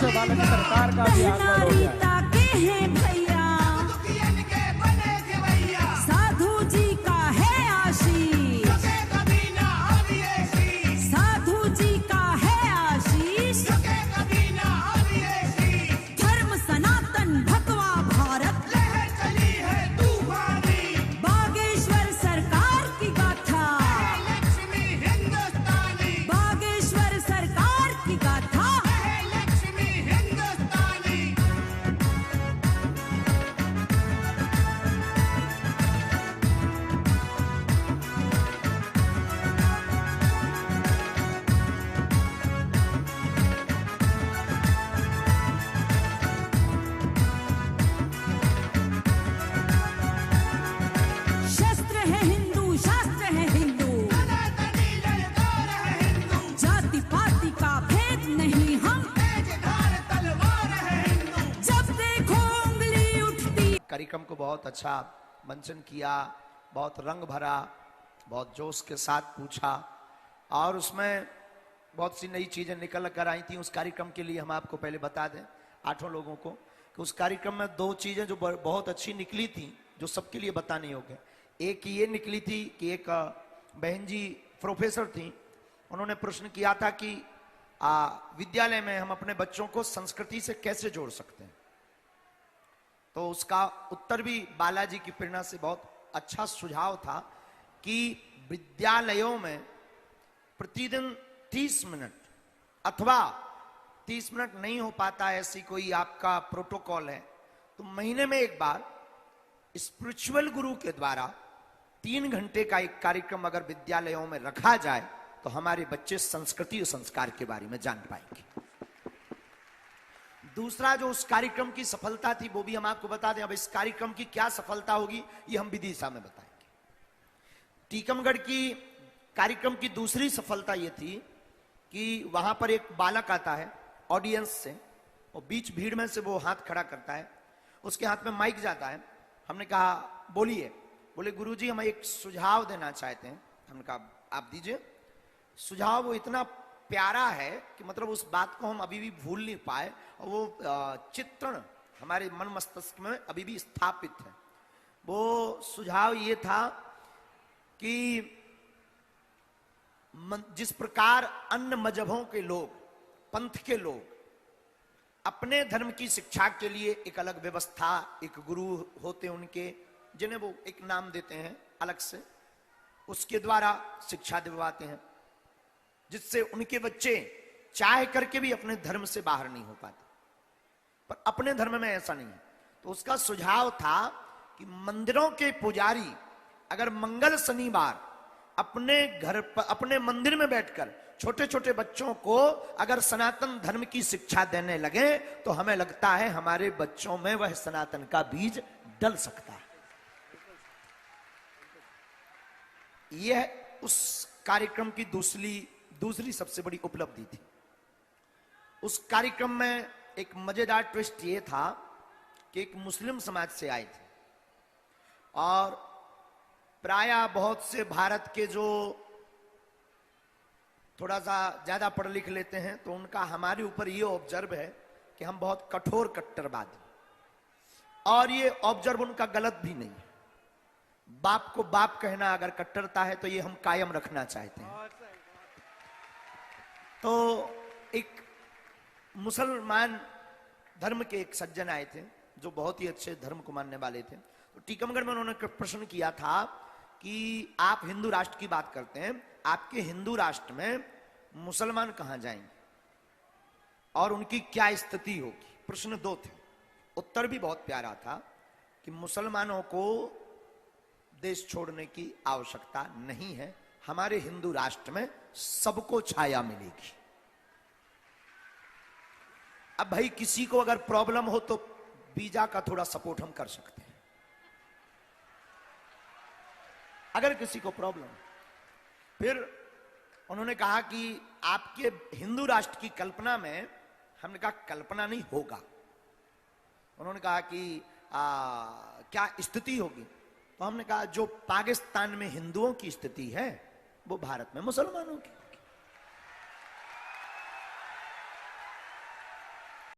से बालन सरकार का भी आगमन हो जाए। साधु जी का है आशीष, साधु जी का है आशीष, धर्म सनातन भगवा भारत, चली है तूफानी, बागेश्वर सरकार की गाथा, लक्ष्मी हिंदुस्तानी, बागेश्वर सरकार की गाथा, लक्ष्मी हिंदुस्तानी। शस्त्र है हिंदू, शास्त्र है हिंदू, सनातनी ललकार है हिंदू, जाति पाति का भेद नहीं हम, तेजधार तलवार है हिंदू। जब देखो उंगली उठती। कार्यक्रम को बहुत अच्छा मंचन किया, बहुत रंग भरा, बहुत जोश के साथ पूछा और उसमें बहुत सी नई चीजें निकल कर आई थी। उस कार्यक्रम के लिए हम आपको पहले बता दें 8 लोगों को कि उस कार्यक्रम में 2 चीजें जो बहुत अच्छी निकली थी जो सबके लिए बतानी होगी। एक ये निकली थी कि एक बहन जी प्रोफेसर थी, उन्होंने प्रश्न किया था कि विद्यालय में हम अपने बच्चों को संस्कृति से कैसे जोड़ सकते हैं। तो उसका उत्तर भी बालाजी की प्रेरणा से बहुत अच्छा सुझाव था कि विद्यालयों में प्रतिदिन 30 मिनट अथवा 30 मिनट नहीं हो पाता, ऐसी कोई आपका प्रोटोकॉल है तो महीने में एक बार स्पिरिचुअल गुरु के द्वारा 3 घंटे का एक कार्यक्रम अगर विद्यालयों में रखा जाए तो हमारे बच्चे संस्कृति और संस्कार के बारे में जान पाएंगे। दूसरा जो उस कार्यक्रम की सफलता थी वो भी हम आपको बता दें। अब इस कार्यक्रम की क्या सफलता होगी ये हम विदिशा में बताएंगे। टीकमगढ़ की कार्यक्रम की दूसरी सफलता ये थी कि वहां पर एक बालक आता है ऑडियंस से और बीच भीड़ में से वो हाथ खड़ा करता है, उसके हाथ में माइक जाता है। हमने कहा बोलिए। बोले गुरुजी हम एक सुझाव देना चाहते हैं। हमने कहा आप दीजिए। सुझाव वो इतना प्यारा है कि मतलब उस बात को हम अभी भी भूल नहीं पाए और वो चित्रण हमारे मन मस्तिष्क में अभी भी स्थापित है। वो सुझाव ये था कि जिस प्रकार अन्य मजहबों के लोग, पंथ के लोग अपने धर्म की शिक्षा के लिए एक अलग व्यवस्था, एक गुरु होते हैं उनके, जिन्हें वो एक नाम देते हैं अलग से, उसके द्वारा शिक्षा दिलवाते हैं जिससे उनके बच्चे चाह करके भी अपने धर्म से बाहर नहीं हो पाते। पर अपने धर्म में ऐसा नहीं है। तो उसका सुझाव था कि मंदिरों के पुजारी अगर मंगल शनिवार अपने घर पर, अपने मंदिर में बैठकर छोटे छोटे बच्चों को अगर सनातन धर्म की शिक्षा देने लगे तो हमें लगता है हमारे बच्चों में वह सनातन का बीज डल सकता है। यह उस कार्यक्रम की दूसरी सबसे बड़ी उपलब्धि थी। उस कार्यक्रम में एक मजेदार ट्विस्ट ये था कि एक मुस्लिम समाज से आए थे और प्रायः बहुत से भारत के जो थोड़ा सा ज्यादा पढ़ लिख लेते हैं तो उनका हमारे ऊपर ये ऑब्जर्व है कि हम बहुत कठोर कट्टरवादी, और ये ऑब्जर्व उनका गलत भी नहीं है। बाप को बाप कहना अगर कट्टरता है तो ये हम कायम रखना चाहते हैं। तो एक मुसलमान धर्म के एक सज्जन आए थे जो बहुत ही अच्छे धर्म को मानने वाले थे। तो टीकमगढ़ में उन्होंने प्रश्न किया था कि आप हिंदू राष्ट्र की बात करते हैं, आपके हिंदू राष्ट्र में मुसलमान कहां जाएंगे और उनकी क्या स्थिति होगी। प्रश्न 2 थे। उत्तर भी बहुत प्यारा था कि मुसलमानों को देश छोड़ने की आवश्यकता नहीं है, हमारे हिंदू राष्ट्र में सबको छाया मिलेगी। अब भाई किसी को अगर प्रॉब्लम हो तो वीजा का थोड़ा सपोर्ट हम कर सकते हैं, अगर किसी को प्रॉब्लम। फिर उन्होंने कहा कि आपके हिंदू राष्ट्र की कल्पना में, हमने कहा कल्पना नहीं होगा। उन्होंने कहा कि क्या स्थिति होगी, तो हमने कहा जो पाकिस्तान में हिंदुओं की स्थिति है वो भारत में मुसलमानों की।